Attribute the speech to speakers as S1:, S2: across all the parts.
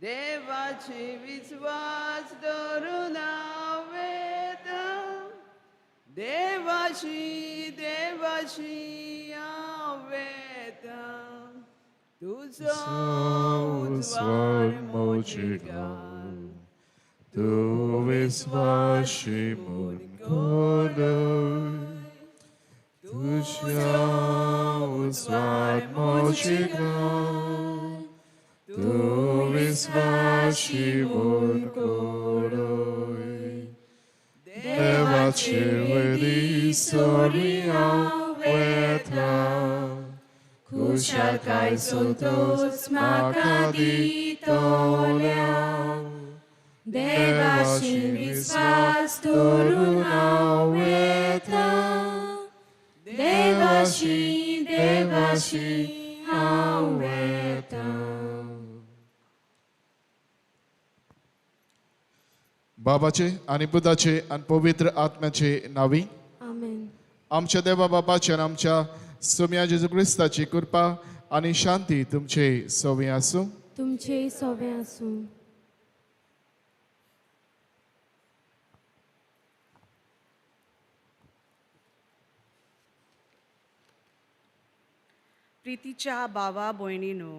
S1: देवाची विश्वास धरून हांवें देवाशी देवाशी हांवें तुजो उजवाड मोची घाल
S2: तूं विस्वाशी म्हूण कोरय तुज्या उजवाड मोची घाल तूं विस्वाशी म्हूण कोरय देवाचे वेळी सोरी हांव वेता कुशाकाय सोदोस म्हाका दितोल्या देवाशी विश्वास दवरून हांव वेता देवाशी देवाशी हांव वेता.
S3: बाबाचे आनी पुताचे आनी पवित्र आत्म्याचे नावी
S2: आमेन.
S3: आमच्या देवा बाबाचे आनी आमच्या सोम्या जेजू क्रिस्ताची कृपा आनी शांती तुमचे सोबी आसूं.
S2: तुमचे सोबे आसूं.
S1: प्रितीच्या बावा भयणीनो,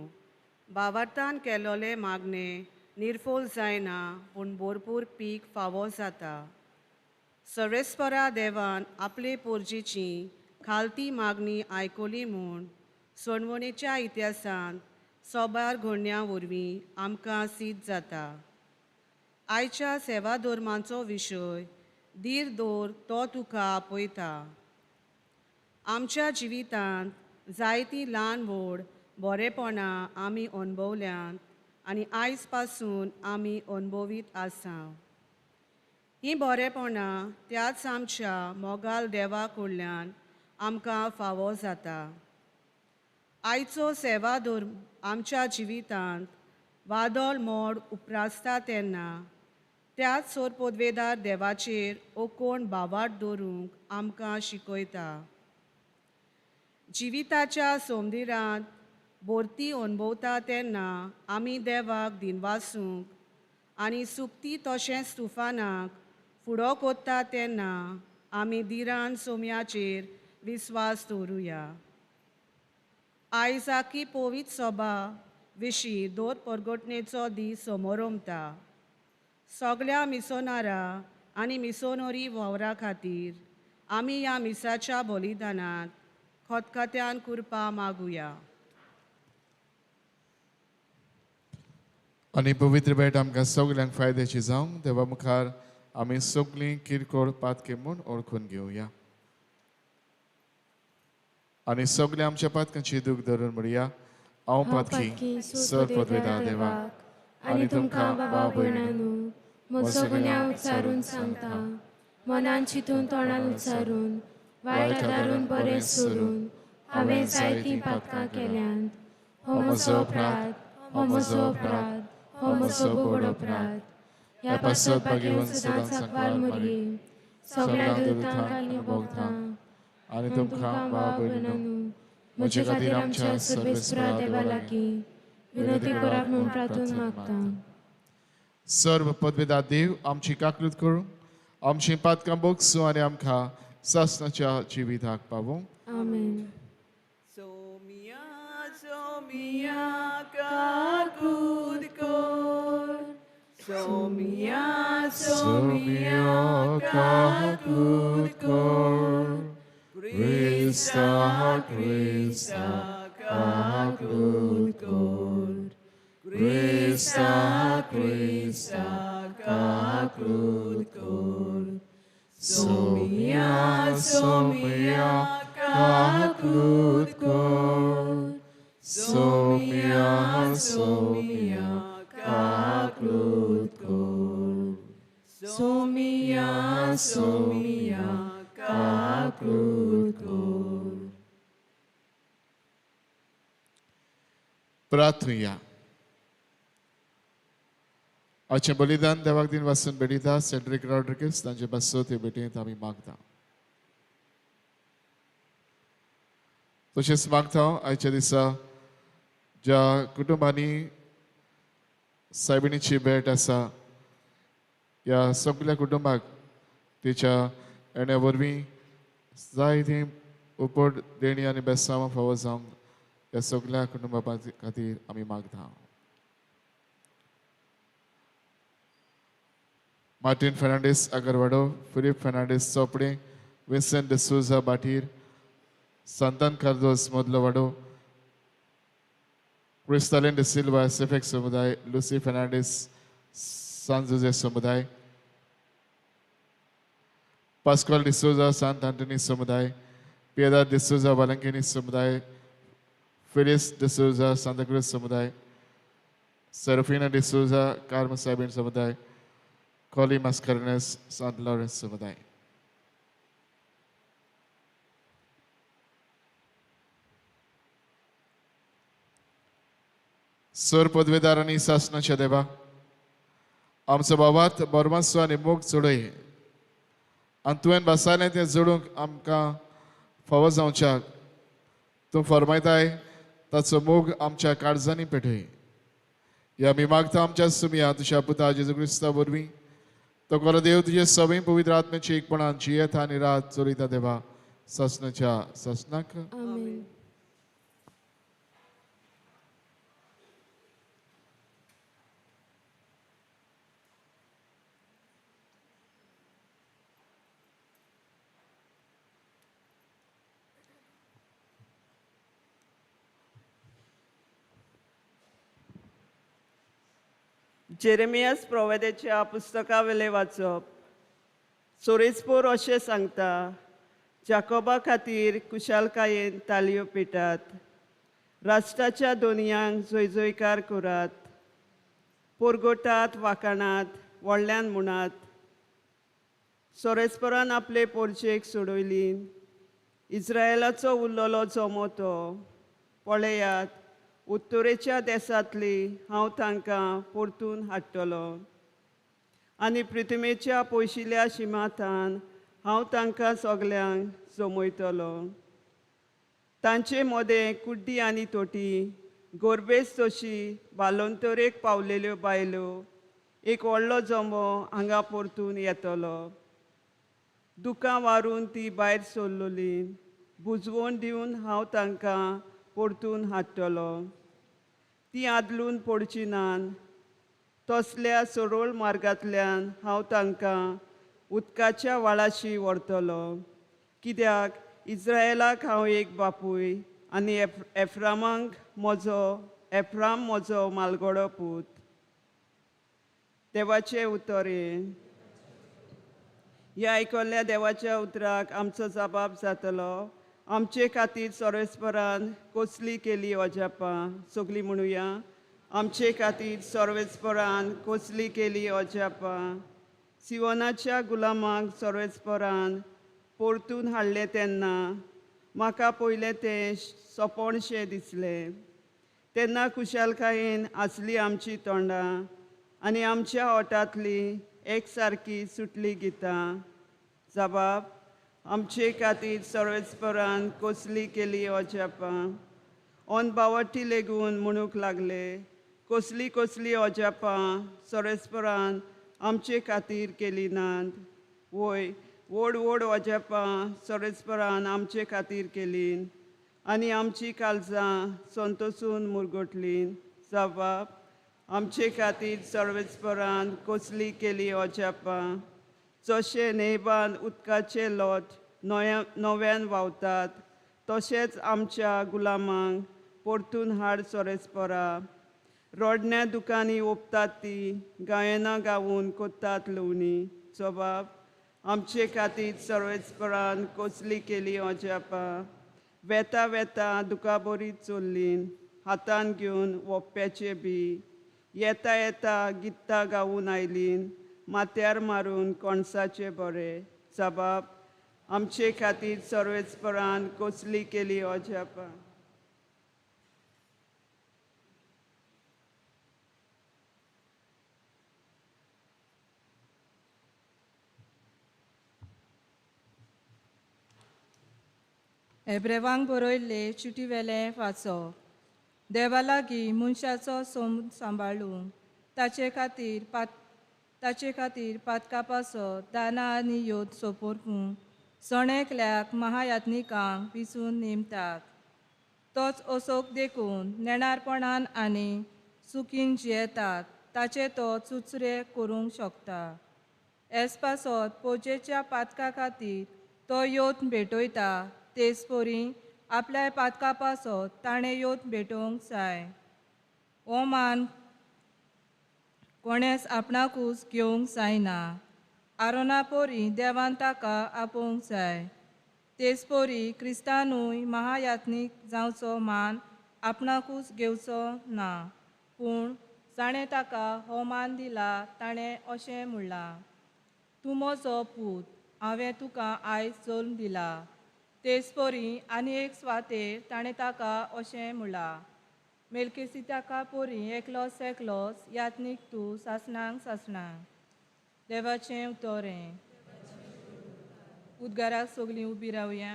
S1: बावार्थान केलोले मागणे निर्फोल जायना पूण भरपूर पीक फावो जाता. सर्वेस्परा देवान आपले पोरजेची खालती मागणी आयकोली म्हूण सोडवणेच्या इतिहासांत सोबार घडण्यां वरवीं आमकां सिद्ध जाता. आयच्या सेवा धर्मांचो विशय धीर दवर तो तुका आपयता. आमच्या जिवितांत जायतीं ल्हान व्हड बरेपणां आमी अणभवल्यांत आनी आयज पासून आमी अणभवीत आसा. हीं बरेपणां त्याच आमच्या मोगाल देवा कडल्यान आमकां फावो जाता. आयचो सेवा धर्म आमच्या जिवितांत वादळ मोड उपरासता तेन्ना त्याच सोरपोदवेदार देवाचेर ओकोण बावाट दवरूंक आमकां शिकयता. जिविताच्या सोमदिरांत भोरती अणभवता तेन्ना आमी देवाक दिनवासूंक आनी सुकती तशेंच तुफानाक फुडो कोत्ता तेन्ना आमी दिरान सोम्याचेर विस्वास दवरुया. आयजाकी पवित्र सभा विशीं दोर परगटणेचो दीस समोर उमता. सगळ्या मिसोनारां आनी मिसोनरी वावरा खातीर आमी ह्या मिसाच्या बलिदानांत खतखत्यान कृपा मागुया.
S3: आनी पवित्र भेट आमकां सगल्यांक फायद्याची जावंक देवा मुखार आमी सगळीं किरकोळ पातके म्हूण ओळखून घेवया. आनी सगळ्या आमच्या पातकांची दूख धरून म्हणया. हांव पातकी सर पदवेदार देवाक
S2: आनी तुमकां बाबा भयणांनो म्हजो गुन्यांव उच्चारून सांगता. मनान चिंतून तोंडान उच्चारून वायट दारून बरें सोडून हांवें जायतीं पातकां केल्यांत. हो म्हजो अपराध, हो म्हजो अपराध, हो म्हजो बोड अपराध. ह्या पासत घेवन सदांच सांकवाल मरये सगळ्या दुतांक आनी भोगतां
S3: आनी तुमकां
S2: बाबा भयणांनो म्हजे खातीर आमच्या सर्वेस्परा देवा लागीं विनंती करात म्हूण प्रार्थना मागता.
S3: सर्व पदवेदार देव आमची काकूत करूं आमची पातकां भोगसूं आनी आमकां सासणाच्या जिविताक पावूं.
S2: आमेन.
S1: सोमिया सोमिया काकूत कोर सोमिया
S3: सोमिया काकूत कोर क्रिस्ता क्रिस्ता काकूत कोर क्रिस्ता क्रिस्ता काकूत कोर सोमिया सोमिया काकूत कोर सोमिया सोमिया काकूत कोर सोमिया सोमिया काकूत कोर. प्रार्थना. आजचें बलिदान देवाक दिन वाचून बेडिता सेड्रिक रॉड्रिगीस तांचे बसोते बेटयेंत आमी मागता. तशेंच मागता आयच्या दिसा ज्या कुटुंबांनी सायबिणीची भेट आसा ह्या सगळ्या कुटुंबाक तिच्या येण्या वरवीं जायतीं उपट देणी आनी बेसांवां फावो जावंक ह्या सगळ्या कुटुंबा खातीर आमी मागता. मार्टिन फेर्नांडीस आगरवाडो, फिलिप फेर्नांडीस चोपडे, विन्सेंट डिसूजा बाटीर, सांतान कार्दोस मदलो वाडो, क्रिस्तालीन डि सिल्वा सिफेक समुदाय, लुसी फेर्नांडीस सान जोसे समुदाय, पास्कल डिसूजा सांत आंटनी समुदाय, पिएदाद डिसूजा वालंकिनी समुदाय, फिलिस डिसूजा सांता क्रूज समुदाय, सेरोफिना डिसूजा कार्म साबिन समुदाय, कॉली मास्करनेस सांत लॉरेंस समुदाय. सर पदवीदार आनी शासनाच्या देवा आमचो बाबात बोरमासो आनी मोग जोडय आनी तुवें बसयलें तें जोडूंक आमकां फावो जावच्याक तूं फरमायताय ताचो मोग आमच्या काळजांनी पेटय. ह्या आमी मागता आमच्या सुमया तुज्या पुता जेजू क्रिस्ता वरवीं तो खरो देव तुजे सवय पवित्र आत्म्याची एकपणान जियेता आनी रात चलयता देवा शासनाच्या शासनाक.
S2: आमेन.
S1: जेरेमियास प्रोवेदेच्या पुस्तका वेले वाचप. सोरेस्पोर अशें सांगता, जाकोबा खातीर कुशालकायेन तालयो पेटात, राष्ट्राच्या दोनयांक जयजयकार करात, पोरगोटात वाखाणात, व्हडल्यान म्हणात. सोरेस्पोरान आपले पोरचेक सोडयली, इस्रायेलाचो उरलोलो जोमो तो. पळयात, उत्तरेच्या देशांतली हांव तांकां परतून हाडटलो आनी पृथ्वीच्या पयशिल्ल्या शिमांतान हांव तांकां सगल्यांक जमयतलो. तांचे मदें कुड्डी आनी तोटी, गोरबेज तशी बालोंतरेक पावलेल्यो बायलो, एक व्हडलो जोमो हांगा परतून येतलो. दुकां वारून ती भायर सरलोली, बुजवण दिवन हांव तांकां परतून हाडटलो. ती आदलून पडची नात, तसल्या सरळ मार्गांतल्यान हांव तांकां उदकाच्या व्हाळाशी व्हरतलो. कित्याक इस्रायेलाक हांव एक बापूय आनी एफ्राम म्हजो मालगडो पूत. देवाचें उतर हें. ह्या आयकल्ल्या देवाच्या उतराक आमचो जबाब जातलो. आमचे खातीर सर्वेस्परान कसली केली अजापां सगलीं म्हणुया. आमचे खातीर सर्वेस्परान कसली केली अजापां. सिवोनाच्या गुलामाक सर्वेस्परान परतून हाडलें तेन्ना म्हाका पयलें तें सोंपणशें दिसलें. तेन्ना कुशालकायेन आसली आमची तोंडां आनी आमच्या ओठांतली एक सारकी सुटली गितां. जबाब. आमचे खातीर सर्वेस्परान कसली केली अजापां. अनभावटी लेगून म्हणूंक लागले, कसली कसली अजापां सर्वेस्परान आमचे खातीर केली नात. वय, व्हड व्हड अजापां सर्वेस्परान आमचे खातीर केलीं आनी आमची काळजां संतोसून मुरगटलीं. जबाब. आमचे खातीर सर्वेस्परान कसली केली अजापां. जशें नेबान उदकाचे लोट नव्यान व्हांवतात, तशेंच आमच्या गुलामांक परतून हाड सर्वेस्परा. रोडण्या दुकानी ओंपतात ती, गायनां गावून कोत्तात लवणी. जबाब. आमचे खातीर सर्वेस्परान कसली केली अजापां. वेता वेता दुका बरी चल्लीं, हातान घेवन ओंप्याचे बी. येता येता गित्तां गावून आयलीं, माथ्यार मारून कणसाचे बरे. जबाब. आमचे खातीर सर्वेस्परान कसली केली अजापां.
S4: हेब्रेवांक बरयल्ले चिटी वेले वाचो. देवा लागीं मनशाचो सांबाळूंक ताचे खातीर पातका पासत दाना आनी योद सोपोरकू सणेकल्याक महायात्निकांक पिसून नेमतात. तोच ओसोक देखून नेणारपणान आनी सुखीन जियेतात ताचे तो चुचरे करूंक शकता. एसपासत पोजेच्या पातका खातीर तो योत भेटयता तेच परी आपल्या पातका पासत ताणें योत भेटोवंक जाय. हो मान कोणेच आपणाकूच घेवंक जायना. आरोना पोरी देवान ताका आपोवंक जाय. तेच पोरी क्रिस्तानूय महायात्नीक जावचो मान आपणाकूच घेवचो ना. पूण जाणें ताका हो मान दिला ताणें अशें म्हणलां, तूं म्हजो पूत, हांवें तुका आयज जल्म दिला. तेच परी आनी एक सुवातेर ताणें ताका अशें म्हणलां, मेल्किसेदेका पोरी एकलोच यात्नीक तूं सासणांक. देवाचें उतोरें. उद्गाराक सगलीं उबी रावया.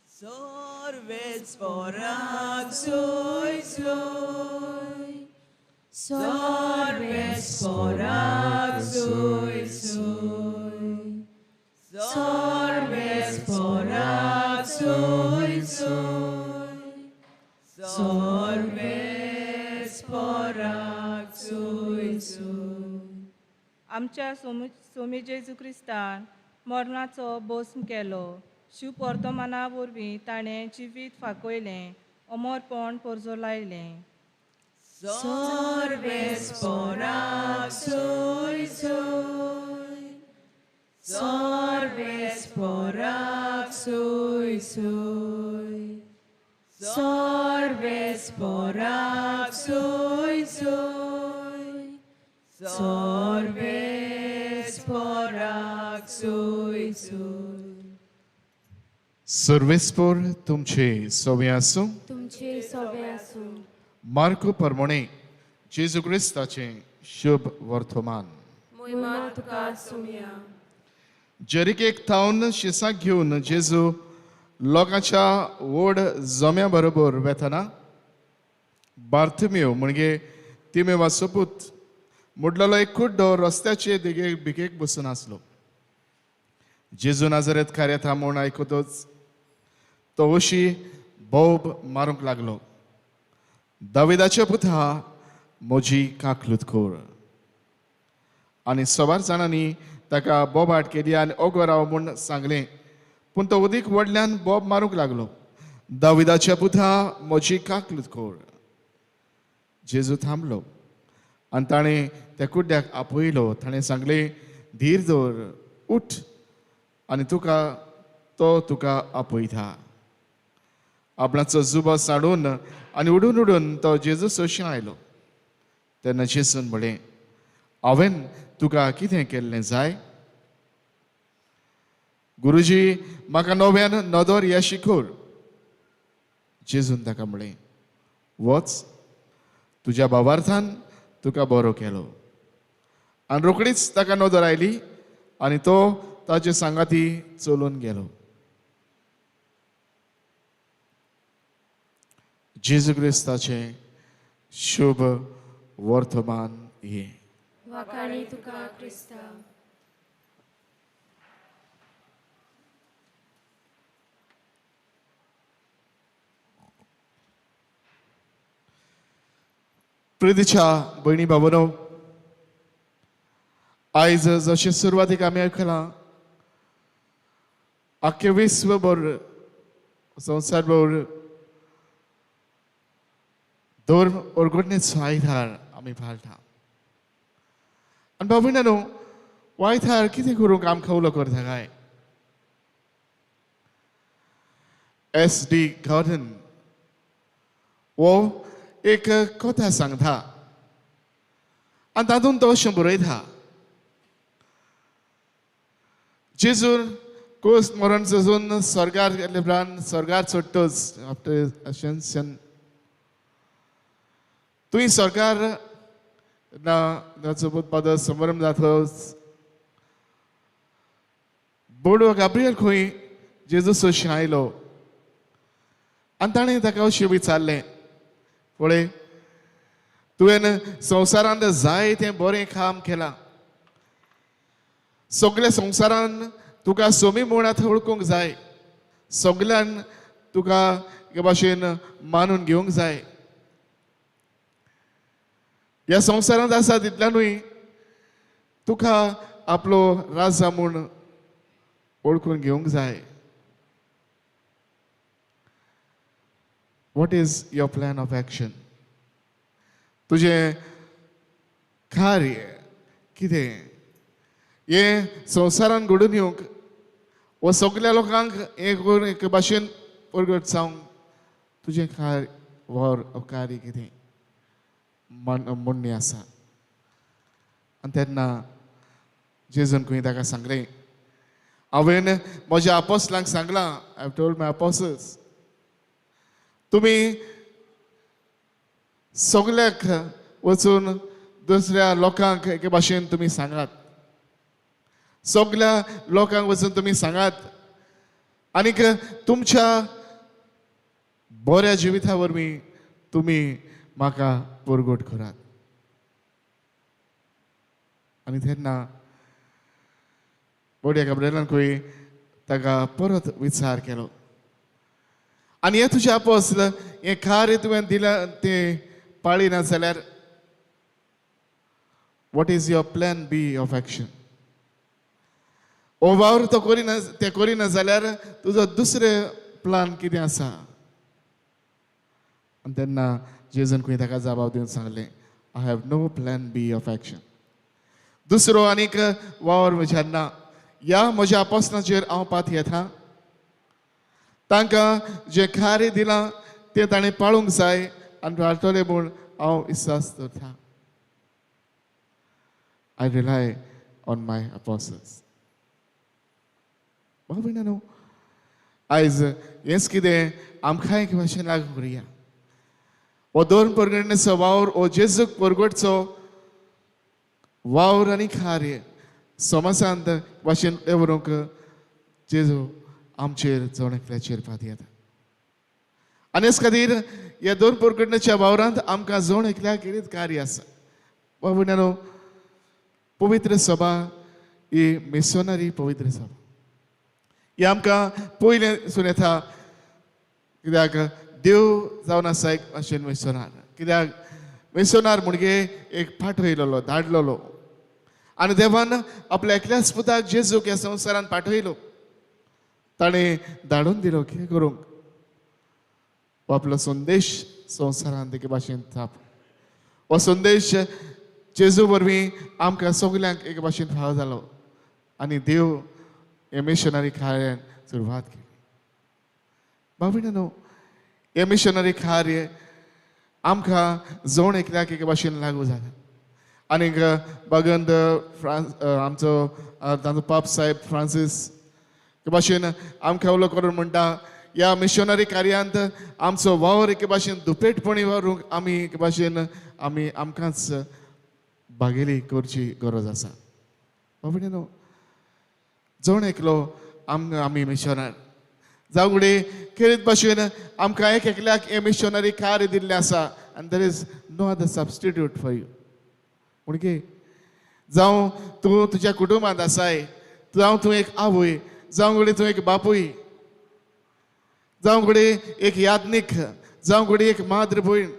S1: Sorvets porak soy soy, sorvets porak soy soy, sorvets porak soy soy, sorvets porak soy soy.
S4: आमच्या सोमी जेजू क्रिस्तान मरणाचो भस्म केलो. शिव वर्तमाना वरवीं ताणें जिवीत फाकयलें, अमरपण परजो लायलें.
S1: Sorves porak soy soy, sorves porak soy soy, sorves porak soy soy, sorves porak soy soy.
S3: सर्वेस्पोर तुमचे सोवे आसूं.
S2: तुमचे सोबे आसूं.
S3: मार्को परमणे जेजू क्रिस्ताचे शुभ वर्तमान.
S2: महिमा तुका सुमया.
S3: जरिकेक थावन शिसाक घेवन जेजू लोकांच्या व्हड जम्या बरोबर वेतना बार्थमेव म्हणजे तिमेवाचो पूत मोडलेलो एक कुड्डो रस्त्याचे देगेक भिकेक बसून आसलो. जेजू नाजरेत कार्य थांबून आयकतच तो अशी बोब मारूंक लागलो, दाविदाचे पुता म्हजी काकलूत कोर. आनी सवार जाणांनी ताका बोबाट केली आनी ओगो राव म्हूण सांगलें. पूण तो उदीक व्हडल्यान बोब मारूंक लागलो, दाविदाचे पुता म्हजी काकलूत कोर. जेजू थांबलो आनी ताणें त्या कुड्ड्याक आपयलो. ताणें सांगलें, धीर दवर, उठ आनी तुका आपयता. आपणाचो जुबो साडून आनी उडून तो जेजू सोशी आयलो. तेन्ना जेजून म्हळें, हांवें तुका कितें केल्लें जाय? गुरुजी, म्हाका नव्यान नदर ह्या शिकोर. जेजून ताका म्हळें, वच, तुज्या भावार्थान तुका बरो केलो. आनी रोखडीच ताका नदर आयली आनी तो ताचे सांगाती चलून गेलो. जेजू क्रिस्ताचे शुभ वर्तमान हे.
S2: वाखाणी तुका क्रिस्ता.
S3: प्रितीच्या भयणी भावनो, आयज जशें सुरवातीक आमी आयकलां, आख्खे विश्वभर संवसारभर धर्म उरगडणेचो आयतार आमी पाळटा. आनी भावणानो, हो आयतार कितें करूंक आमकां उलो करता काय? SD गार्डन हो एक कथा सांगता आनी तातूंत तो अशें बरयता, जेजून कोस्त मरण झोजून स्वर्गार गेले उपरांत स्वर्गार चडटच आफ्टर असेन्शन तुवें स्वर्गार ना ताचो पद समारंभ जातच बोडो गाब्रियल खंय जेजू सोशी आयलो आनी ताणें ताका अशें विचारलें, पळय तुवें संवसारांत जायतें बरें काम केलां. सगळ्या संवसारान तुका सोमी म्हूण वळखूंक जाय. सगळ्यान तुका हे भाशेन मानून घेवंक जाय. ह्या संवसारांत आसा तितल्यानूय तुका आपलो राजा म्हूण वळखून घेवंक जाय. What is your plan of action? तुजें कार्य कितें? हे संवसारान घडून येवंक व सगळ्या लोकांक एक भाशेन परगट जावंक तुजें कार्य कितें म्हणणें आसा. आनी तेन्ना जेजून खंय ताका सांगलें, हांवें म्हज्या आपोस्टलांक सांगलां, I have told my apostles, तुमी सगळ्याक वचून दुसऱ्या लोकांक एके भाशेन तुमी सांगात. सगळ्या लोकांक वचून तुमी सांगात. आनीक तुमच्या बऱ्या जिविता वरवीं तुमी म्हाका परगट करात. आनी तेन्ना बड्या गाब्रिएलान खंय ताका परत विचार केलो, आनी हे तुजें आपोस्तल हें कार्य तुवें दिलां तें पाळिना जाल्यार what is your plan B of action? ओ वावर तो करिना जाल्यार तुजो दुसरें प्लान कितें आसा? आनी तेन्ना जेजून खंय ताका जबाब दिवन सांगलें, I have no plan B of action. दुसरो आनीक वावर म्हज्यान ना. ह्या म्हज्या आपोस्तांचेर हांव पात येता. तांकां जें कार्य दिलां तें ताणें पाळूंक जाय आनी पाळटलें म्हूण हांव विश्वास दवरतां. I rely on my apostles. भाव भयणांनो, आयज हेंच कितें आमकांय एक भाशेन लागू करुया. हो दोन परगटणेचो वावर, हो जेजूक परगटचो वावर आनी कार्य समाजांत भाशेन व्हरूंक जेजू आमचेर जावन एकल्याचेर पात येता. आनी हेच खातीर ह्या दोन परगटणेच्या वावरांत आमकां जावन एकल्याक कितें कार्य आसा. भाव भयणांनो, पवित्र सभा ही मिशनरी पवित्र सभा. ही आमकां पयलेसून येता, कित्याक देव जावन आसा एक भाशेन मिशनार. कित्याक मिशनार म्हणजे एक पाठयलेलो, धाडलेलो. आनी देवान आपल्या एकल्याच पुताक जेजूक ह्या संवसारान पाठयलो. ताणें धाडून दिलो कितें करूंक? हो आपलो संदेश संवसारांत एके भाशेन थाप. हो संदेश जेजू वरवीं आमकां सगल्यांक एक भाशेन फाव जालो. आनी देव हे मिशनरी कार्यान सुरवात केली. भाव भयणांनो, हे मिशनरी कार्य आमकां जावन एकल्याक एक भाशेन लागू जालें. आनीक भगंत आमचो तांचो पाप साहेब फ्रांसीस हे भाशेन आमकां उलो करून म्हणटा, ह्या मिशनरी कार्यांत आमचो वावर एके भाशेन दुपेटपणी व्हरूंक आमी एके भाशेन आमकांच भागेली करची गरज आसा. भाव भयणांनो, जावन एकलो आमी मिशनर जावं फुडें खेरीत भाशेन आमकां एक एकल्याक हे मिशनरी कार्य दिल्लें आसा. आनी there is no other substitute for you. म्हणजे जावं तूं तुज्या कुटुंबांत आसाय, जावं तूं एक आवय, जावं फुडें तूं एक बापूय, जावं फुडें एक याज्ञीक, जावं फुडें एक माद्र भयण,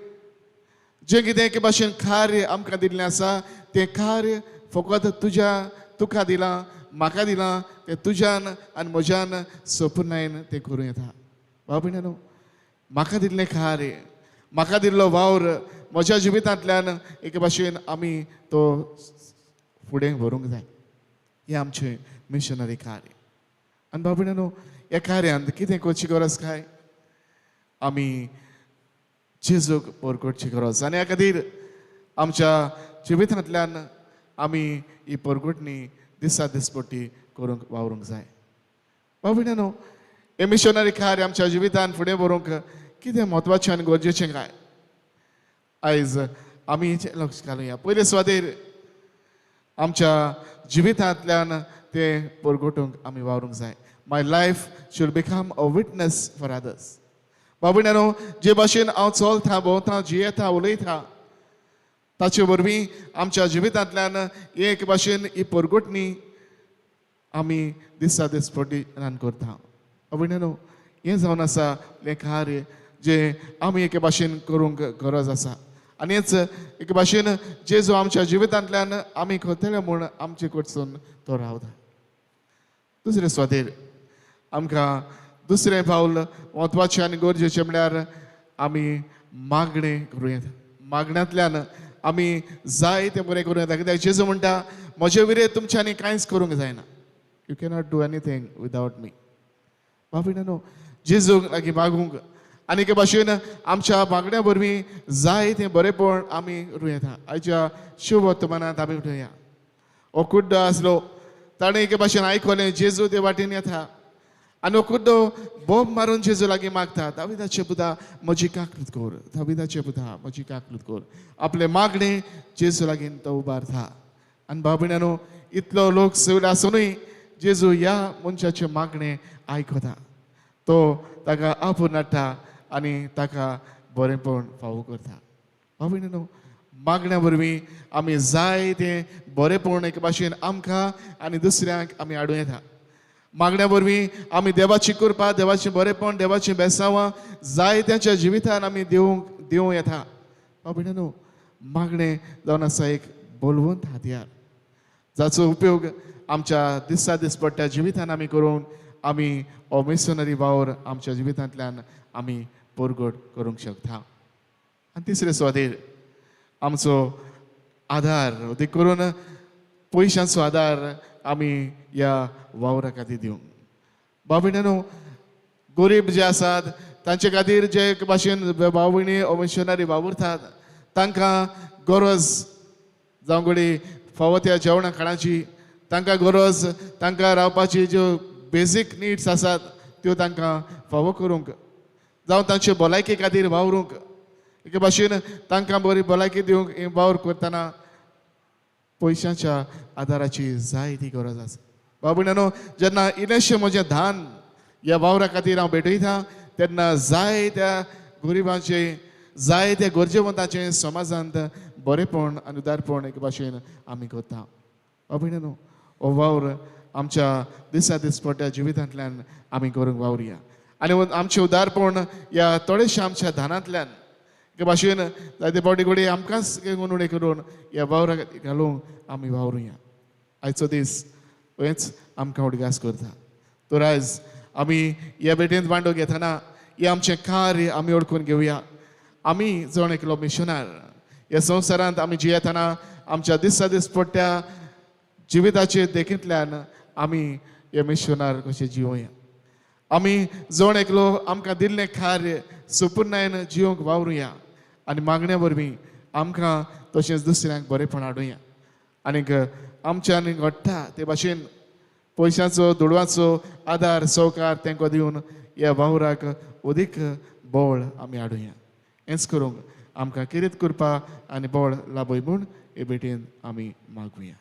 S3: जें कितें एके भाशेन कार्य आमकां दिल्लें आसा तें कार्य फकत तुका दिलां, म्हाका दिलां, तें तुज्यान आनी म्हज्यान सोपुनायन तें करूं येता. भाव भयणांनो, म्हाका दिल्लें कार्य, म्हाका दिल्लो वावर म्हज्या जिवितांतल्यान एके भाशेन आमी तो फुडें व्हरूंक जाय. हें आमचें मिशनरी कार्य. आनी भाव भयणांनो, ह्या कार्यांत कितें करची गरज काय? आमी जेजूक परगटची गरज. आनी ह्या खातीर आमच्या जिवितांतल्यान आमी ही परगटणी दिसा दिसपट्टी करूंक वावरूंक जाय. भाव भयणांनो, हे मिशनरी कार्य आमच्या जिवितांत फुडें व्हरूंक कितें म्हत्वाचें आनी गरजेचें काय? आयज आमी हेचेर लक्ष घालुया. पयले सुवातेर आमच्या जिवितांतल्यान तें परगटूंक आमी वावरूंक जाय. My life should become a witness for others. भाव भयणांनो, जे भाशेन हांव चलतां, भोंवतां, जियेतां, उलयतां, ताचे वरवीं आमच्या जिवितांतल्यान एक भाशेन ही परगटणी आमी दिसा दीस रान करता. अभिननो हें जावन आसा हें कार्य जे आमी एके भाशेन करूंक गरज आसा. आनी हेच एके भाशेन जेजू आमच्या जिवितांतल्यान आमी करतले म्हूण आमचे कडसून तो रावता. दुसरे स्वादेर आमकां दुसरें पावल म्हत्वाचें आनी गरजेचें म्हळ्यार आमी मागणें करूं येता. मागण्यांतल्यान आमी जाय तें बरें करूं येता. कित्याक जेजू म्हणटा म्हजे विरें तुमच्यांनी कांयच करूंक जायना. You cannot do anything without me. बाबीनो जेजूक लागीं मागूंक आनी एके भाशेन आमच्या मागण्या वरवीं जाय तें बरेंपण आमी करूं येता. आयच्या शुभ वर्तमानांत आमी उठोवया. हो कुड्डो आसलो ताणें एके भाशेन आयकलें जेजू ते वाटेन येता आनी हो कुड्डो बोब मारून जेजू लागीं मागता. दाविदाचे पुता म्हजी काकूत कोर, दाविदाचे पुता म्हजी काकूत कोर. आपले मागणें जेजू लागीं तो उबारता. आनी बाबीणानो इतलो लोक सवले आसुनूय जेजू ह्या मनशाचे मागणें आयकता. तो ताका आपूण हाडटा आनी ताका बरेंपण फावो करता. बाबीणानो मागण्या वरवीं आमी जाय तें बरेंपण एके भाशेन आमकां आनी दुसऱ्यांक आमी हाडूं येता. मागण्या वरवीं आमी देवाची कृपा, देवाचें बरेंपण, देवाचीं बेसांवां जाय त्याच्या जिवितान आमी दिवूं येता. बाबीणानो मागणें जावन आसा एक बोलवंत हातयार जाचो उपयोग आमच्या दिसा दिसपट्ट्या जिवितान आमी करून आमी हो मिशनरी वावर आमच्या जिवितांतल्यान आमी परगट करूंक शकता. आनी तिसरे स्वादेर आमचो आदार देखीक करून पयशांचो आदार आमी ह्या वावरा खातीर दिवंक. बाबीणानो गरीब जे आसात तांचे खातीर जे एक भाशेन भाव भयणी हो मिशनरी वावुरतात तांकां गरज जावं घडी फावो त्या जेवणा खाणाची, तांकां गरज तांकां रावपाची ज्यो बेजीक निड्स आसात त्यो तांकां फावो करूंक जावं तांचे भलायके खातीर वावरूंक एके भाशेन तांकां बरी भलायकी दिवंक हें वावर करतना पयशांच्या आदाराची जाय ती गरज आसा. बाबीणानो जेन्ना इल्लेशें म्हजें धान ह्या वावरा खातीर हांव भेटयतां तेन्ना जाय त्या गरिबांचे जाय त्या गरजेवंतांचें समाजांत बरेंपण आनी उदारपण एके भाशेन आमी करता. बाबीणानो हो वावर आमच्या दिसा दिसपट्ट्या जिवितांतल्यान आमी करूंक वावरया आनी आमचें उदारपण ह्या थोडेशा आमच्या धानांतल्यान एके भाशेन जायते फावटी घडी आमकांच उणें करून ह्या वावरा खातीर घालूंक आमी वावरुया. आयचो दीस हेंच आमकां उडगास करता. तर आयज आमी ह्या भेटेंत वांटो घेतना हें आमचें कार्य आमी ओळखून घेवया. आमी जण एकलो मिशनार ह्या संवसारांत आमी जियेतना आमच्या दिसा दिसपट्ट्या जिविताचे देखींतल्यान आमी हे मिशनार कशें जिवोया. आमी जण एकलो आमकां दिल्लें कार्य सुपूर्णायेन जिवंक वावरुया आनी मागण्या वरवीं आमकां तशेंच दुसऱ्यांक बरेंपण हाडुया. आनीक आमच्यान घडटा ते भाशेन पयशांचो दुडवाचो आदार सहकार तांकां दिवन ह्या वावराक अदीक बळ आमी हाडुया. हेंच करूंक आमकां किरीत करपा आनी बळ लाभय म्हूण हे भेटेन आमी मागुया.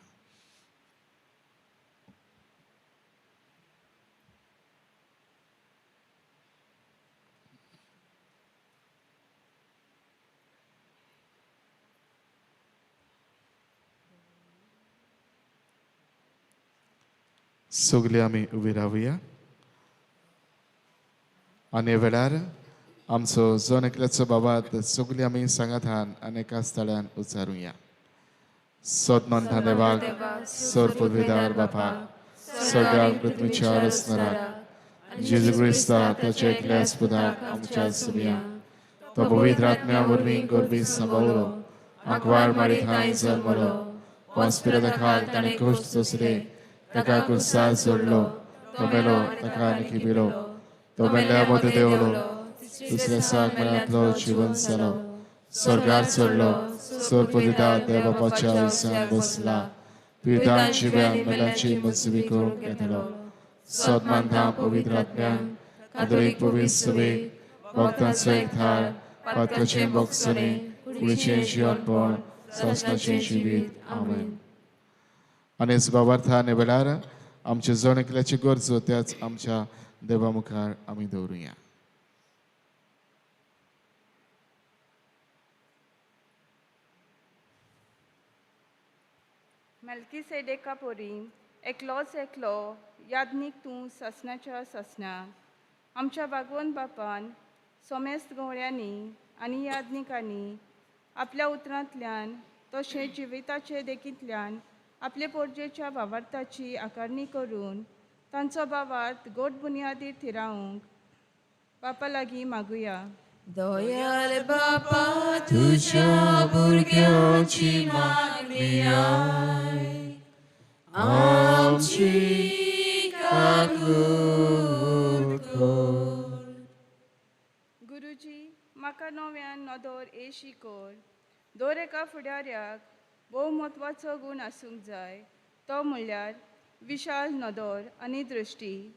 S3: सगळीं आमी उबी रावया आनी वेळार आमचो जण एकल्याचो बाबात सगळीं आमी सांगातान आनी एका स्थळान उच्चारुया. सोदनोन धन्यवाद सोर पदवीदार बापा सगळ्या पृथ्वीच्या रचणाराक जेजू क्रिस्ता ताच्या एकल्याच पुताक आमच्या सगळ्या तो पवित्र आत्म्या वरवीं गरबी सांबाळलो आंकवार मारी थंय जल्मलो कॉन्स्पिरता खाल ताणें कश्ट सोंसले ताका कुर्सार सोडलो तो मेलो ताका निखिबिलो तो मेल्ल्या मदें देंवलो दुसऱ्या साक मनांतलो जिवन जालो स्वर्गार चडलो सोर पदिदार देव बापाच्या विसांत बसला पितांची ब्यान मेल्यांची मनसुबी करूंक येतलो सदमान धाम पवित्र आत्म्यान कातोलीक पवित्र सभेक भक्तांचो एक थार पातकाचें भोगसणे कुडीचें जियेणपण सोंसणाचें जिवीत आमेन. आनी सुभावार्थान वेळार आमचे जण एकल्याची गरजो त्याच आमच्या देवा मुखार आमी दवरुया.
S5: मेल्कीसेडेका पोरी एकलोच एकलो याज्ञीक तूं ससनाच्या ससनाक आमच्या भागवंत बापान सोमेस्त गवळ्यांनी आनी याज्ञिकांनी आपल्या उतरांतल्यान तशेंच जिविताचे देखींतल्यान आपले पोरजेच्या भावार्थाची आकारणी करून तांचो भावार्थ गोड बुनयादीर थिरावंक बापा लागीं मागुया.
S1: दयाल बापा तुझ्या भुरग्याची मागणी आय आमची काकूट कर.
S5: गुरुजी म्हाका नव्यान नदर शिकोर दर एका फुडाऱ्याक भोव म्हत्वाचो गूण आसूंक जाय तो म्हणल्यार विशाल नदर आनी दृश्टी.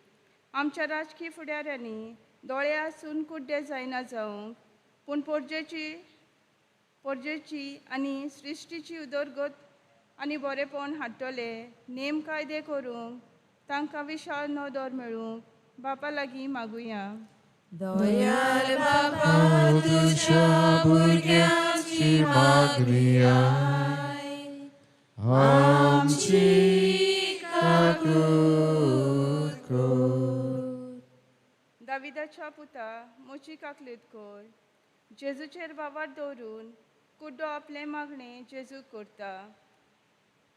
S5: आमच्या राजकीय फुडाऱ्यांनी दोळे आसून कुड्डे जायना जावंक पूण पोरजेची आनी सृश्टीची उदरगत आनी बरेपण हाडटले नेम कायदे करूंक तांकां विशाल नदर मेळूंक बापा लागीं मागुया.
S1: दयाल बापा तुझ्या भुरग्याची मागणी आय आमची काकूट कर.
S5: दाविदाच्या पुता मोची काकलीतकोर जेजूचेर वावर दवरून कुड्डो आपले मागणे जेजूक करता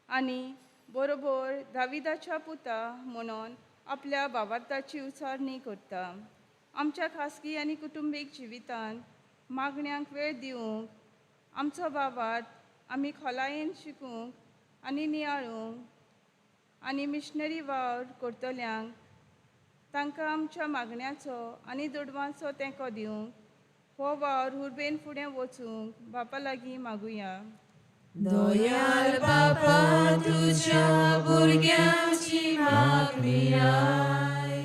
S5: आनी बरोबर दाविदाच्या पुता म्हणून आपल्या भावार्थाची उचारणी करता. आमच्या खासगी आनी कुटुंबीक जिवितांत मागण्यांक वेळ दिवंक आमचो भावार्थ आमी खोलायेन शिकूंक आनी नियाळूंक आनी मिशनरी वावर करतल्यांक तांकां आमच्या मागण्याचो आनी दुडवांचो तेंको दिवंक हो वावर हुर्बेन फुडें वचूंक बापा लागीं मागुया.
S1: दयाल बापा तुझ्या भुरग्याची मागणी आय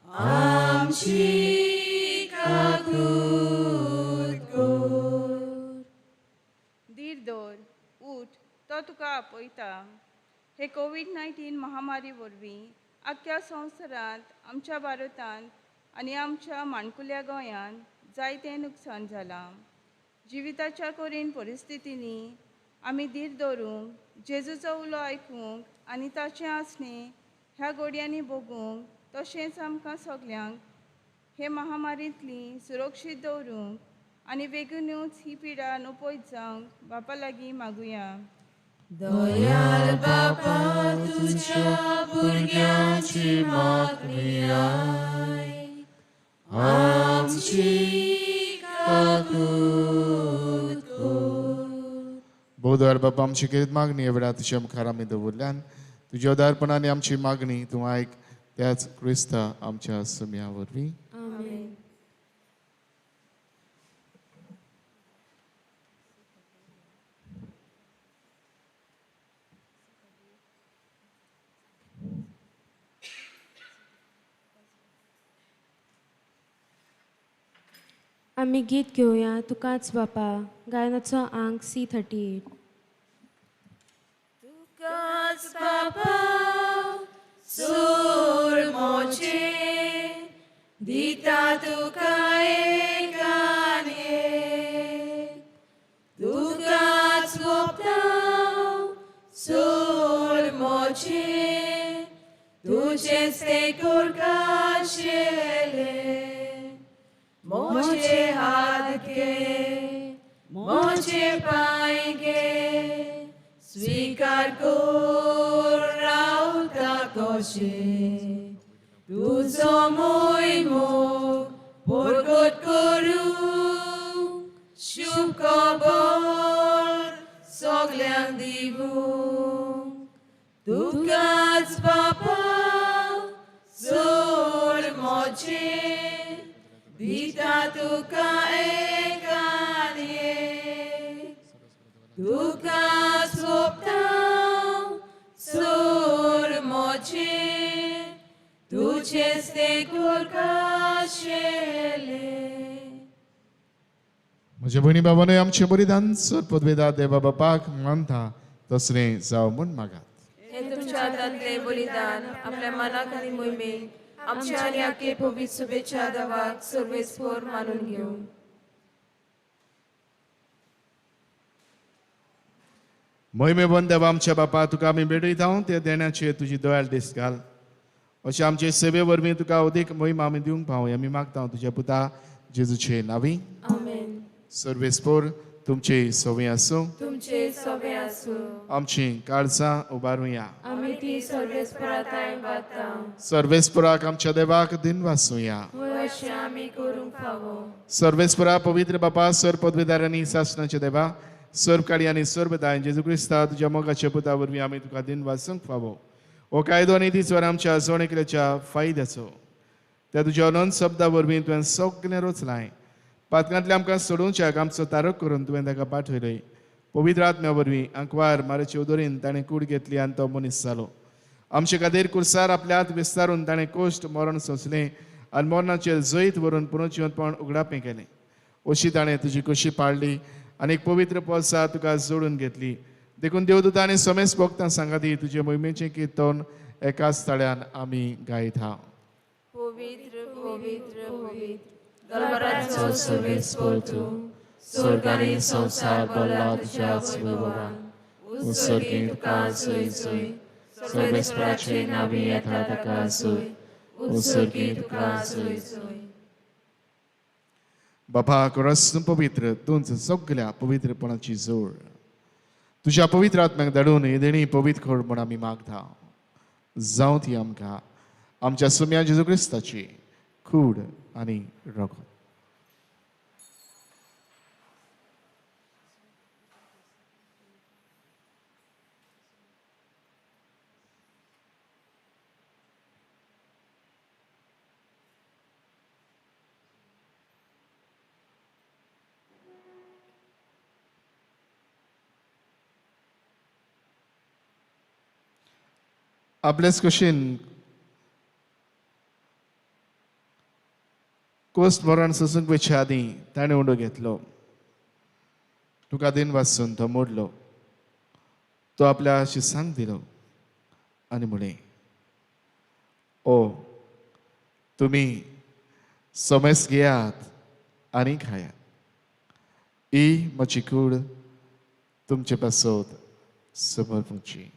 S1: आमची काकूट कर.
S5: धीर दवर उठ तो तुका आपयता. हे कोविड-19 महामारी वरवीं आख्ख्या संवसारांत आमच्या भारतांत आनी आमच्या माणकुल्या गोंयांत जायतें नुकसाण जालां. जिविताच्या करीन परिस्थितींनी आमी धीर दवरूंक जेजूचो उलो आयकूंक आनी ताचें आसणें ह्या घडयांनी भोगूंक तशेंच आमकां सगल्यांक हे महामारींतली सुरक्षीत दवरूंक आनी बेगीनूच ही पिडा नपयत जावंक बापा लागीं मागुया.
S1: दयाल बापा तुझ्या भुरग्याची मागणी आय आमची काकूट कर.
S3: बोधार बापा आमची कितें मागणी ह्या वेळार तुज्या मुखार आमी दवरल्यान तुज्या उदारपणान आमची मागणी तूं आयक त्याच क्रिस्ता आमच्या सुम्या वरवीं.
S2: आमेन. आमी गीत घेवया तुकाच बापा गायनाचो अंक C38.
S1: तुकाच बापा सूर मोचे दिता तुका एकान एक. तुकाच गोपता सूर मोचे तुझेच ते कुरकाशेले. मोचे हात घे मोचे पाय घे स्वीकार कर रावता कशे तुजो मोग परगट करूंक शुभ खबर सगल्यांक दिवूंक. तुकाच बापा जोर मोचे दिता तुका एकान एक. तुकाच सोपता सोर मोचे तुझेच ते कुरकाशेले.
S3: म्हज्या भयणी बाबांनी आमचे बलिदान पदवेदार देवा बापाक मानता तसलें जावं म्हूण मागात.
S1: हे तुमच्या हातांतले बलिदान आपल्या मनाक आनी मोहिमेक आमच्या आनी आख्खे पवित्र शुभेच्छा देवाक सर्वेस्पर मानून घेवं.
S3: मोहिमेबंद देवा आमच्या बापा तुका आमी भेटयता ते देण्याचे तुजी दोळ्याल दिस घाल अशें आमचे सेवे वरवीं तुका अदीक मोहीम आमी दिवंक पावूं आमी मागता तुज्या पुता जेजूचे नांवी
S1: आमेन.
S3: सर्वेस्पोर तुमचे सवय आसूं
S1: तुमचे सवे आसूं.
S3: आमची काळजां उबारुया
S1: आमी ती सर्वेस्पराताय वाता.
S3: सर्वेस्पराक आमच्या देवाक दिन वासूया
S1: अशें आमी करूंक फावो.
S3: सर्वेस्परा पवित्र बापा सर पदवीदारांनी शासनाचे देवा सर्व काळी आनी सर्व दाय जेजू क्रिस्ता तुज्या मोगाच्या पुता वरवीं आमी तुका दिन वाचूंक फावो हो कायदो आनी ती स्वर आमच्या जोणेकल्याच्या फायद्याचो त्या तुज्या अनंत शब्दा वरवीं तुवें सगळें रचलाय पातकांतले आमकां सोडूंच्याक आमचो तारक करून तुवें ताका पाठयलय पवित्र आत्म्या वरवीं आंकवार मारे चौधरीन ताणें कूड घेतली आनी तो मनीस जालो आमचे खातीर कुर्सार आपल्या हात विस्तारून ताणें कोश्ट मरण सोंसलें आनी मरणाचेर जैत व्हरून पुनर्जिवंतपण उगडापें केलें अशी ताणें तुजी कशी पाळली आनी एक पवित्र पोसा तुका जोडून घेतली देखून देवदूता आनी समेस भक्तां सांगाती तुजे मोहिमेचें किर्तन एकाच तळ्यान आमी गायत हा
S1: पवित्र पवित्र पवित्र दरबाराचो सर्वेस्पर तूं स्वर्ग आनी संवसार भरला तुज्या वैभवान. उत्सर्गी तुका जय जय. सर्वेस्पराचे नांवी येता ताका जय. उत्सर्गी तुका जय जय.
S3: बापा रस पवित्र तुंच सगळ्या पवित्रपणाची जोड तुज्या पवित्र आत्म्याक धाडून येदेणी पवित्र खोड म्हण आमी मागता जावं ती आमकां आमच्या सुम्या जेजू क्रिस्ताची खूड आनी रगत आपल्याच कशेन कोस्ट मरण सोसूंक वयच्या आदीं ताणें उंडो घेतलो तुका दिन वाचून तो मोडलो तो आपल्या शिसांक दिलो आनी म्हळें ओ तुमी समेस घेयात आनी खायात ही म्हजी कूड तुमचे पासत समर्पूची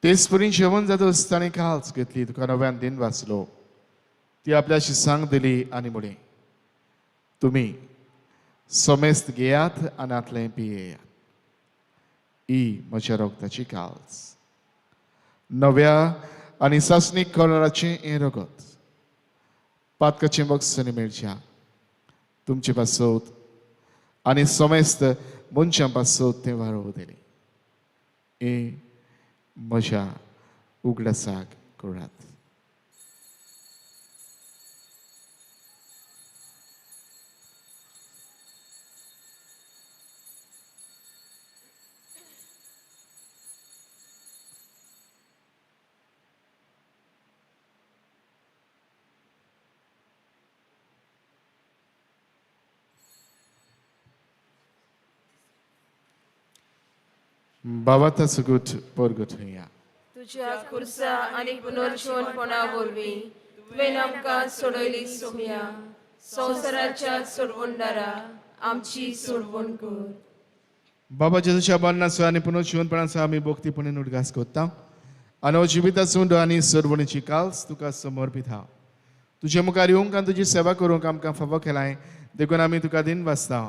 S3: तेचपरी जेवण जातच ताणें काल्स घेतली तुका नव्यान दिन वाचलो ती आपल्या शिसांक दिली आनी म्हळें तुमी समेस्त घेयात आनी आतलें पियेयात ही म्हज्या रोगताची काल्स नव्या आनी सासणीक कलराचें हें रगत पातकाचें बक्षांनी मेळच्या तुमचे पासत आनी समेस्त मनशां पासत तें वाडोव दिलें हें म्हज्या उगडासाक करात बाबाता सुगूट परगट होया
S1: तुज्या खुर्सा आनी पुनर्जीवनपणा वरवीं तुवें आमकां सोडयली सोम्या संवसाराच्या सोडवणदारा आमची सोडवण कर.
S3: बाबा जेजूच्या मरणाचो आनी पुनर्जीवनपणाचो आमी भोक्तीपणीन उडगास करता आनी हो जिविताचो उंडो आनी सोडवणीची काल्स तुका समर्पीत हा तुजे मुखार येवंक आनी तुजी सेवा करूंक आमकां फावो केलाय देखून आमी तुका दिन वाचता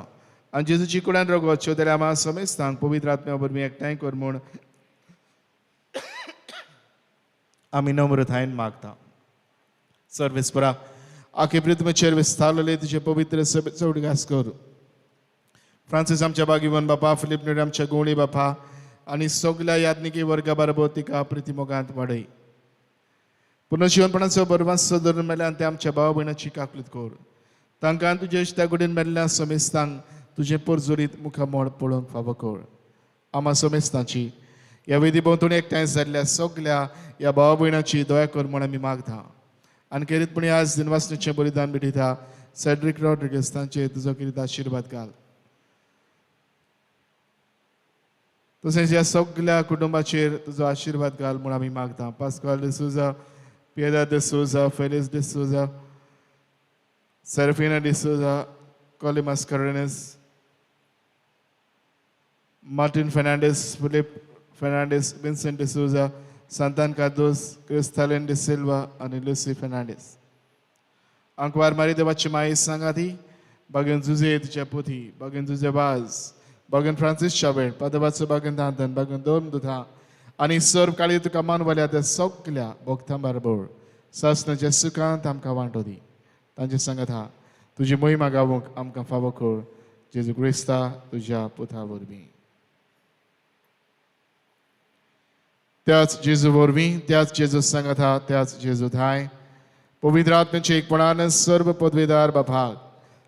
S3: आनी जेजूची कुडान रगत चोदल्या आमा समेस्तांक पवित्र आत्म्या वरवीं एकठांय कर म्हूण आमी नम्रतायेन मागता सर्वेस्परा आखे प्रितमेचेर विस्तारलेले तुजे पवित्र सभेचो उडगास कर फ्रांसीस आमच्या बागीवन बापा फिलीप नेड आमच्या गोवणी बापा आनी सगल्या याज्ञिकी वर्गा बरोबर तिका प्रितीमोगांत वाडय पुनर्जीवनपणाचो बरवास धरून मेल्यान ते आमच्या भाव भयणाची काकलीत कर तांकां तुजे इश्टा कडेन मेल्ल्या समेस्तांक तुजें परजुरीत मुखामोळ पळोवंक फावो कर आमा समेस्तांची ह्या वेदी भोंवतणी एकठांय जाल्ल्या सगल्या ह्या भाव भयणाची दया कर म्हूण आमी मागता आनी खेरीतपणी आज दिनवासनेचें बलिदान भेटयता सेड्रिक रॉड्रिगेस तांचे तुजो कितें आशीर्वाद घाल. तशेंच ह्या सगळ्या कुटुंबाचेर तुजो आशीर्वाद घाल म्हूण आमी मागता. पास्कॉल डिसूजा, पियेदाद डिसूजा, फेलिस डिसूजा, सेरफिना डिसूजा, कोलिमास करेनेस, मार्टिन फेर्नांडीस, फिलिप फेर्नांडीस, विन्सेंट डिसूजा, सांतान कार्दोस, क्रिस्तालीन डि सिल्वा आनी लुसी फेर्नांडीस. आंकवार मारी देवाची माई सांगाती बागेन जुजे तुझ्या पोथी बागेन जुजे वाज बागेन फ्रांसीस शावेळ पदवाचो बागेन दांतन बागेन दोन दुधा आनी सर्व काळी तुका मानवल्या त्या सगळ्या भोगतां बरोबर सासणाच्या सुखांत आमकां वांटो दी. तांचे सांगात हा तुजी मोहिमा गावूंक आमकां फावो कर. जेजू क्रिस्ता तुज्या पुता वरवीं. त्याच जेजू वरवीं त्याच जेजू सांगात हा त्याच जेजू थाय पवित्र आत्म्याचे एकपणान सर्व पदवीदार बापाक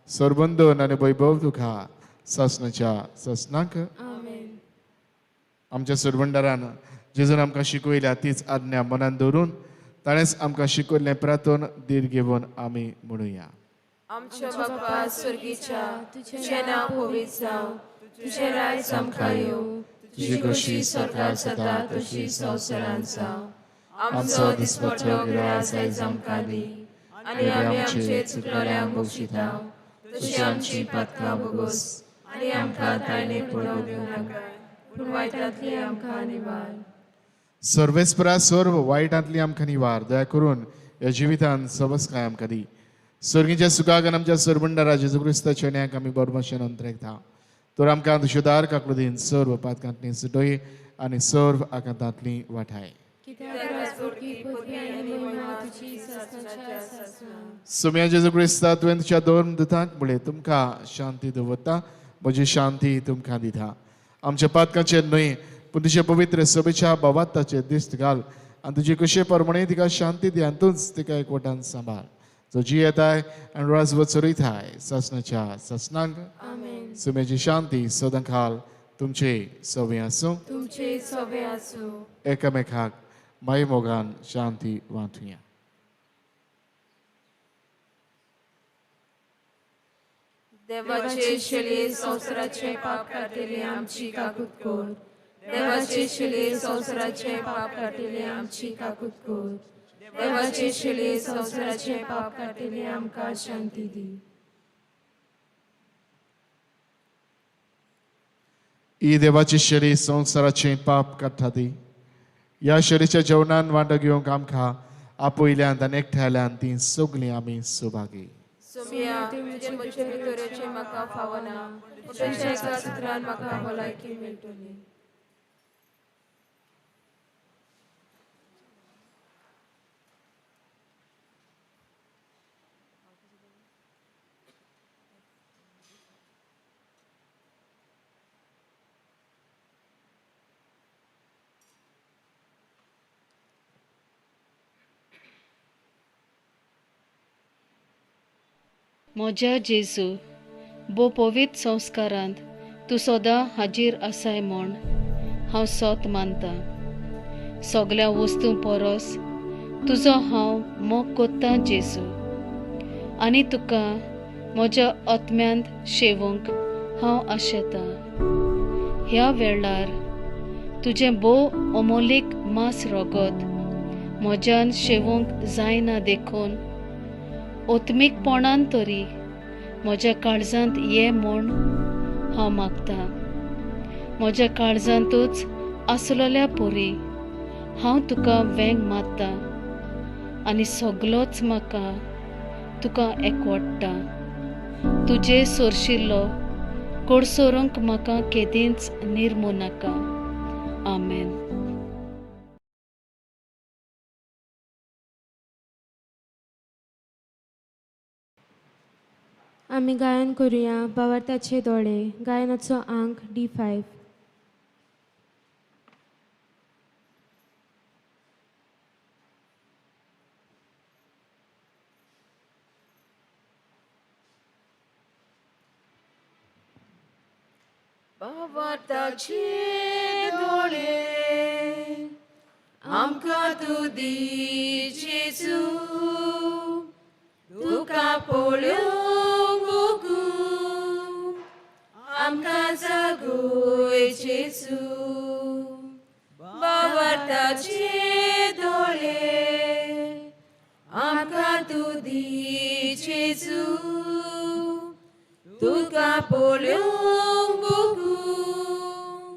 S3: सर्वंदन आनी वैभव तुका सासणाच्या सासणाक
S2: आमेन.
S3: आमच्या सर्वंडारान जेजून आमकां शिकयल्या तीच आज्ञा मनान दवरून ताणेंच आमकां शिकयल्लें प्रार्थन दीर घेवन आमी म्हणुया.
S1: आमच्या बापा स्वर्गीच्या तुझें नांव पवित्र जावं, तुझें राज्य आमकां येवं, तुजी कशी स्वर्गार जाता तशी संवसारांत जावं. आमचो दिसपट्टो गिरास आयज आमकां दी आनी आमी आमचे चुकलोल्यांक बक्षिता तशी आमची पातकां बोगोस आनी आमकां तायणे पडोवंक दिवं नाका पूण वायटांतली आमकां निवार.
S3: सर्वेस्परा सर्व वायटांतली आमकां निवार. दया करून ह्या जिवितांत सबस्काय आमकां दी. सर्गीच्या सुखाक आनी आमच्या सर्वंडारा जेजू क्रिस्ताच्या न्यायाक आमी बरो भाशेन अंतरेकता. तर आमकां तुशेदार काकूदीन सर्व पातकांतली सुटय आनी सर्व आकांतांतली वाठाय. सुम्या जेजू क्रिस्ता तुवें तुज्या दोन दुतांक म्हळें तुमकां शांती दवरता म्हजी शांती तुमकां दिता. आमच्या पातकांचेर न्हय पूण तुजे पवित्र सभेच्या भावाताचेर दिश्ट घाल आनी तुजे कशे परमणे तिका शांती दी आनी तूंच तिका एकवटान सांबाळ. जो जी येताय आनी राजवत चलयताय सासणाच्या सासणांक सुम्याची शांती सदांकाल तुमचे सवे आसूं.
S1: तुमचे सवे आसूं.
S3: एकामेकाक माय मोगान शांती वांटुया.
S1: देवाचे शेले संवसाराचे पाप काटिले आमची काकूत कोर. देवाचे शेले संवसाराचे पाप काटिले आमची काकूत कोर. देवाचे शेले संवसाराचे पाप काटिले आमकां शांती दी.
S3: ही देवाची शरी संवसाराचे पाप काडटा ती. ह्या शरीच्या जेवणान वांटो घेवंक आमकां आपयल्यांत आनी एकठायल्यांत ती सगळीं आमी सुभागी.
S1: सुम्या तुजे म्हजे भितरेचे म्हाका फावना तुज्या एका सुत्रान म्हाका भलायकी मेळटली.
S6: म्हज्या जेजू बो पवित्र संस्कारांत तूं सदां हाजीर आसाय म्हूण हांव सोत मानतां. सगळ्या वस्तू परस तुजो हांव मोग कोत्तां जेजू आनी तुका म्हज्या आत्म्यांत शेवूंक हांव आशेतां. ह्या वेळार तुजें भोव अमोलीक मास रोगत म्हज्यान शेवूंक जायना देखून ओत्मीकपणान तरी म्हज्या काळजांत ये म्हूण हांव मागतां. म्हज्या काळजांतूच आसलोल्या पोरी हांव तुका वेंग मारतां आनी सगलोच म्हाका तुका एकवडटा. तुजे सोरशिल्लो कोडसोरूंक म्हाका केदींच निर्मू नाका. आमेन.
S2: आमी गायन करुया भावार्थाचे दोळे गायनाचो अंक D5.
S1: भावार्थाचे दोळे आमकां तूं दी जेजू तुका पळोवन आमकां जागोय जेजू बावार्ताचे दोळे आमकां तूं दी जेजू तुका पळोवंक बगूंक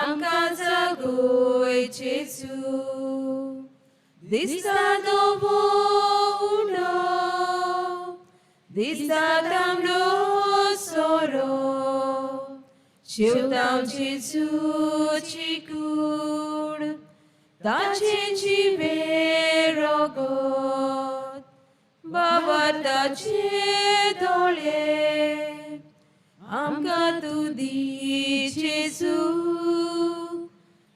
S1: आमकां जागोय जेजू दिसता दोवो उंडो दिसता तांबडो सोरो शेवतां जेजूची कूड ताचे जिवे रोगोत बावार्ताचे दोळे आमकां तूं दी जेजू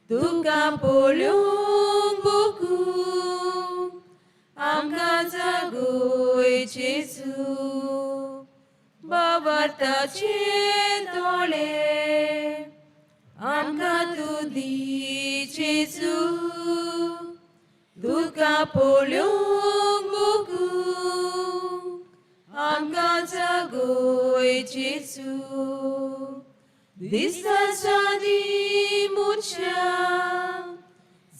S1: तुका पळोवंक बगूंक आमकां जागोय जेजू बावार्ताचे दोळे आमकां तूं दी जेजू तुका पळोवंक बगूंक आमकां जागोय जेजू दिसता सादी मुर्च्या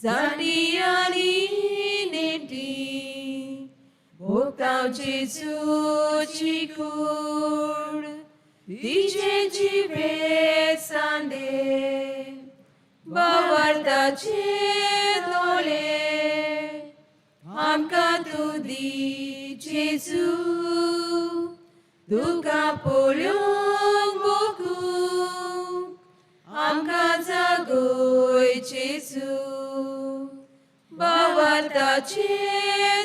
S1: जाटी आनी नेटी भोगतां जेजूची कूड तिचे जिवे सांदे बावार्ताचे दोळे आमकां तूं दी जेजू तुका पळोवंक बगूंक आमकां जागोय जेजू बावार्ताचे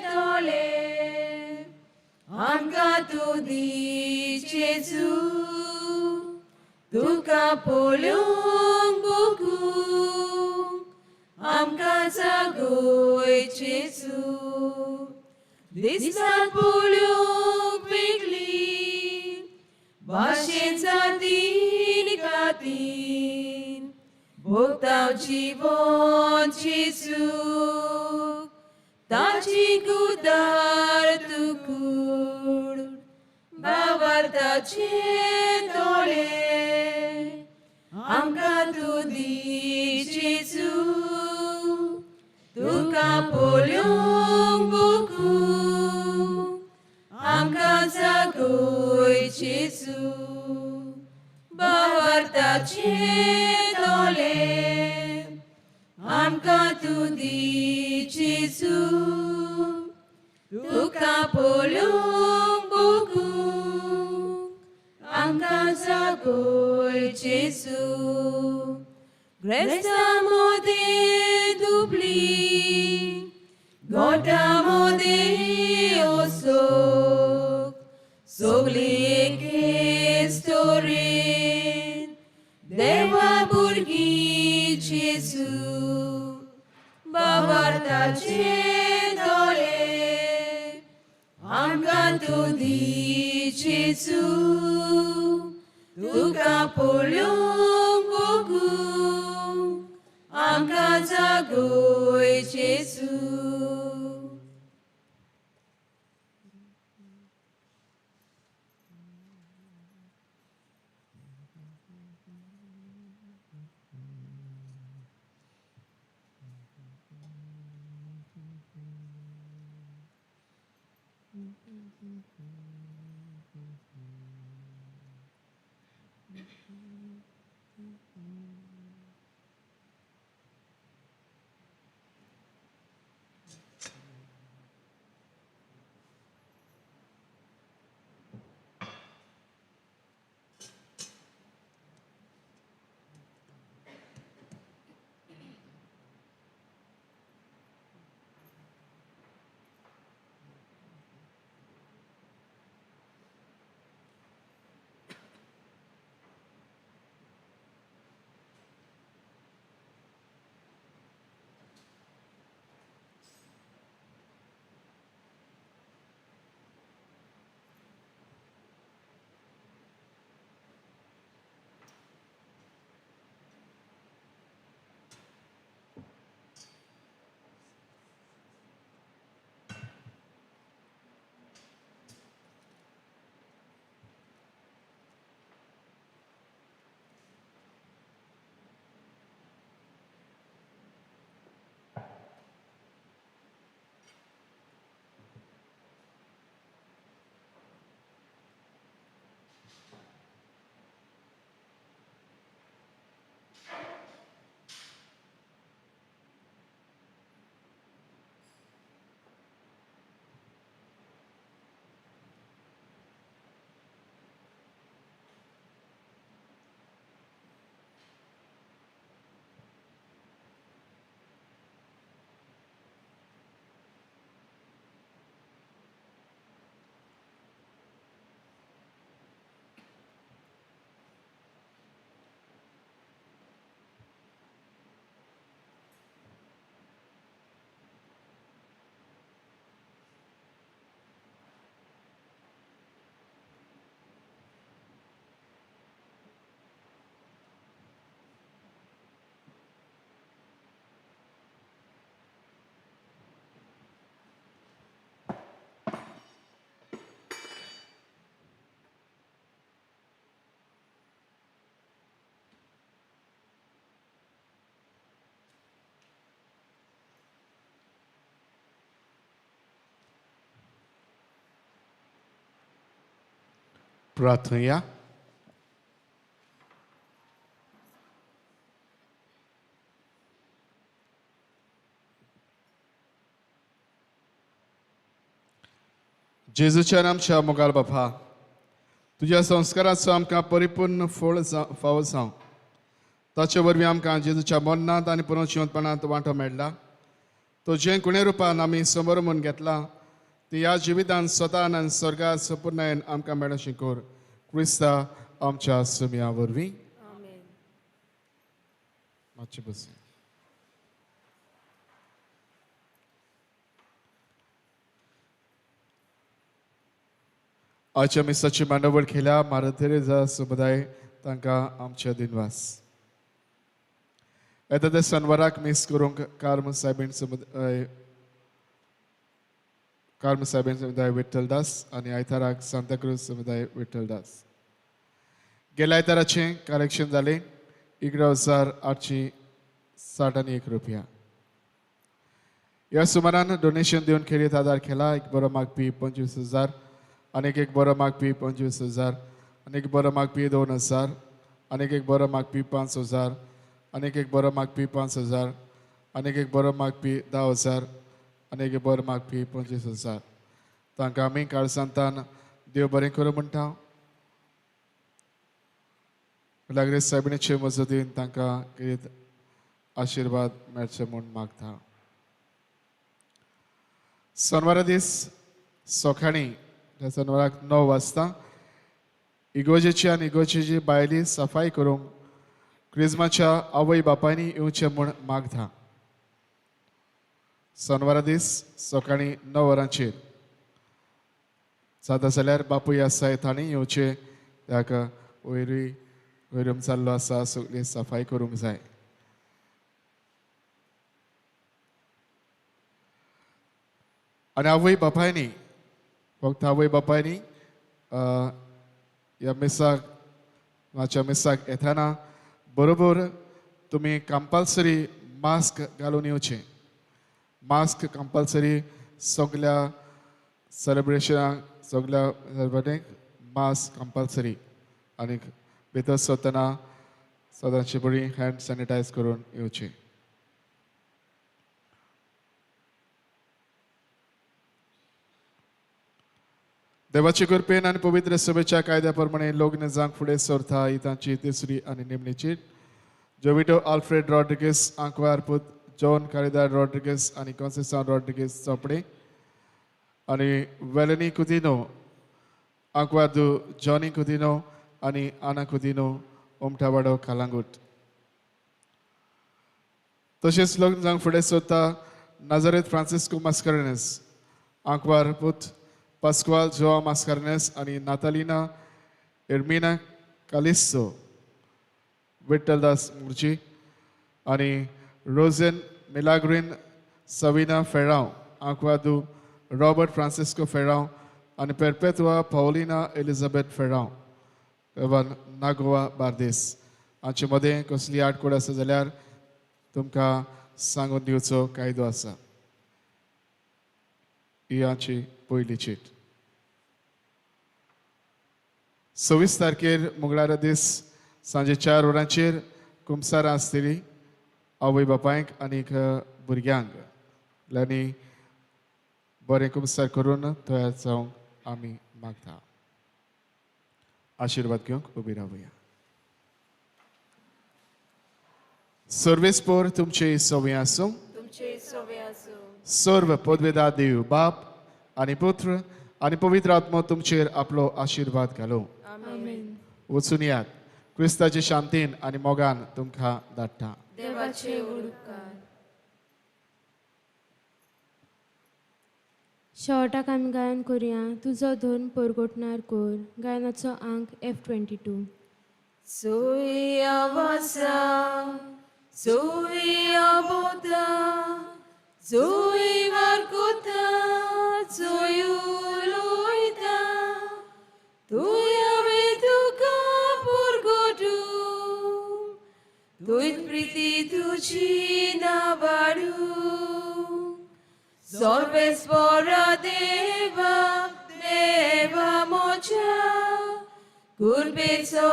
S1: दोळे आमकां तूं दी जेजू तुका पळोवंक बगूंक आमकां जागोय जेजू दिसता पळोवंक वेगळी भाशेन जातीन कातीन भोगतां जिवन जेजू ताची कुदार तूं कूड बावार्ताचे दोळे आमकां तूं दी जेजू तुका पळोवंक बगूंक आमकां जागोय जेजू बावार्ताचे दोळे आमकां तूं दी जेजू तुका पळोवंक बगूंक आमकां जागोय जेजू Resta mode dubli, gota mode osok, sogli eke storin, dewa burgi Jesu, bavartace dole, amkantu di Jesu, tu kapolong bogu. Amka zagoy Jesu.
S3: प्रार्थना. जेजूच्या आमच्या मोगाल बापा, तुझ्या संस्काराचो आमकां परिपूर्ण फळ फावो जावं. ताचे वरवीं आमकां जेजूच्या मरणांत आनी पुनर्जिवंतपणांत वांटो मेळ्ळा. तो जे कुणे रुपान आमी समोर म्हणून घेतला ते ह्या जिवितांत स्वतान आनी स्वर्गात संपूर्णयेन आमकां मेळोशी कोर. क्रिस्ता आमच्या सुमया वरवीं. मातशें बस. आजच्या मिसाची मांडवळ केल्या मारतेरेजा समुदाय तांकां आमचे दिनवास. येता ते शनवाराक मिस करूंक कार्म सायबीण समुदाय विठ्ठलदास आनी आयताराक सांताक्रूज समुदाय विठ्ठलदास. गेल्या आयताराचें कलेक्शन जालें 11,861 रुपया. ह्या सुमारान डोनेशन दिवन खेरीत आदार केला. एक बरो मागपी 25,000, आनीक एक बरो मागपी 25,000, आनीक बरो मागपी 2,000, आनीक एक बरो मागपी 5,000, आनीक एक बरो मागपी 5,000, आनीक एक बरो मागपी 10,000, आनीक एक बरो मागपी 25,000. तांकां आमी काळसांतान देव बरें करूं म्हणटा. लागले सायबिणीचे मजतीन तांकां कितें आशिर्वाद मेळचे म्हूण मागता. सोनवारा दीस सोखाणी सोनवाराक 9 वाजता इगोजेची आनी इगोजेची बायली सफाई करूंक क्रिस्माच्या आवय बापायनी येवचें म्हूण मागता. सोनवारा दीस सकाळीं 9 वरांचेर जाता जाल्यार बापूय आसाय तांणी येवचें. ताका वयरूम जाल्लो आसा सगळी सफाई करूंक जाय. आनी आवय बापायनी फक्त आवय बापायनी ह्या मिसाक माच्या मिसाक येताना बरोबर तुमी कंपल्सरी मास्क घालून येवचें. मास्क कंपल्सरी सगळ्या सेलिब्रेशनाक सगळ्या सेलिब्रेटींक मास्क कंपल्सरी. आनी भितर सरतना सदांची बरी हँड सॅनिटायज करून येवचें. देवाचे कृपेन आनी पवित्र सभेच्या कायद्या प्रमाणे लग्न जावंक फुडें सरता ही तांची तिसरी आनी निमणीची. जोविटो आल्फ्रेड रॉड्रिगेस आंकवार पुत जॉन कारिदार रॉड्रिगेस आनी कॉन्सेसान रॉड्रिगेस चोपडे आनी वेलेनी कुदिनो आंकवार दू जॉनी कुदिनो आनी आना कुदिनो उमटावाडो कालांगूट. तशेंच लग्न जावंक फुडें सरता नाझारेथ फ्रांसिस्को मास्कारेनेस आंकवार पुत पास्कुआल जोआ मास्कारेनेस आनी नातालिना एर्मिना कालिस्सो विठ्ठलदास मुर्जी आनी रोझेन मिलाग्रीन सविना फेरांव आंकवादू रॉबर्ट फ्रांसिस्को फेरांव आनी पेरपेतुआ पावलिना एलिझाबेथ फेरांव नागोवा बार्देस. हांचे मदें कसली आडकोड आसा जाल्यार तुमकां सांगून दिवचो कायदो आसा. ही आमची पयली चीट. 26 तारखेर मंगळारा दीस सांजे 4 वरांचेर कुमसारां आसतलीं आवय बापायक आनीक भुरग्यांक. आनी बरें कुमसार करून तयार जावंक आमी मागता. आशिर्वाद घेवंक उबी रावया. सर्वेस्पोर तुमचे सवय आसूं.
S1: तुमचे सवे आसूं.
S3: सर्व पदवेदार देव बाप आनी पुत्र आनी पवित्र आत्मो तुमचेर आपलो आशिर्वाद घालो.
S1: आमेन.
S3: वचून यात. क्रिस्ताचे शांतीन आनी मोगान तुमकां धाडटा.
S1: देवाचे उडकार.
S2: शेवटाक आमी गायन करुया तुजो धोन परगोटणार कोर. गायनाचो अंक F22.
S1: Soia vossa, soia boda, soi varcota, soi uloita, tuia vetuca purgotum, tuit priti tuci nabadu, sorves pora deva, deva mocha, कृपेचो